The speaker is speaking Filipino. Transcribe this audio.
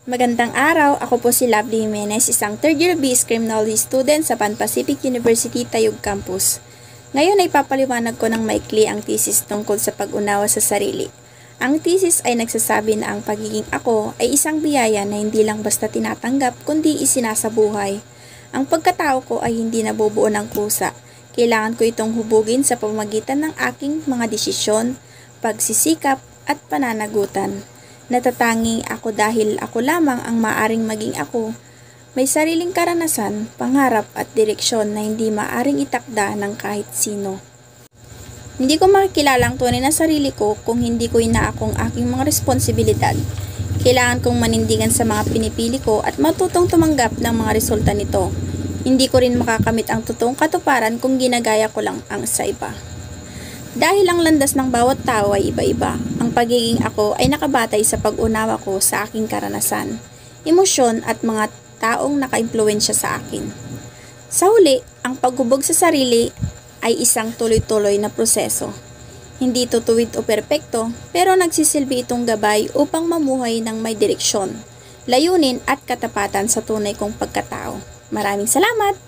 Magandang araw, ako po si Lovely Jimenez, isang third year BS Criminology student sa Pan Pacific University, Tayug Campus. Ngayon ay papaliwanag ko ng maikli ang thesis tungkol sa pag-unawa sa sarili. Ang thesis ay nagsasabi na ang pagiging ako ay isang biyaya na hindi lang basta tinatanggap kundi isinasabuhay. Ang pagkatao ko ay hindi nabubuo ng kusa. Kailangan ko itong hubugin sa pamamagitan ng aking mga desisyon, pagsisikap at pananagutan. Natatangi ako dahil ako lamang ang maaring maging ako. May sariling karanasan, pangarap at direksyon na hindi maaring itakda ng kahit sino. Hindi ko makikilala ang tunay na sarili ko kung hindi ko inaakong aking mga responsibilidad. Kailangan kong manindigan sa mga pinipili ko at matutong tumanggap ng mga resulta nito. Hindi ko rin makakamit ang totoong katuparan kung ginagaya ko lang ang sa iba. Dahil ang landas ng bawat tao ay iba-iba, ang pagiging ako ay nakabatay sa pag-unawa ko sa aking karanasan, emosyon at mga taong naka-impluwensya sa akin. Sa huli, ang paghubog sa sarili ay isang tuloy-tuloy na proseso. Hindi tutuwid o perpekto, pero nagsisilbi itong gabay upang mamuhay ng may direksyon, layunin at katapatan sa tunay kong pagkatao. Maraming salamat!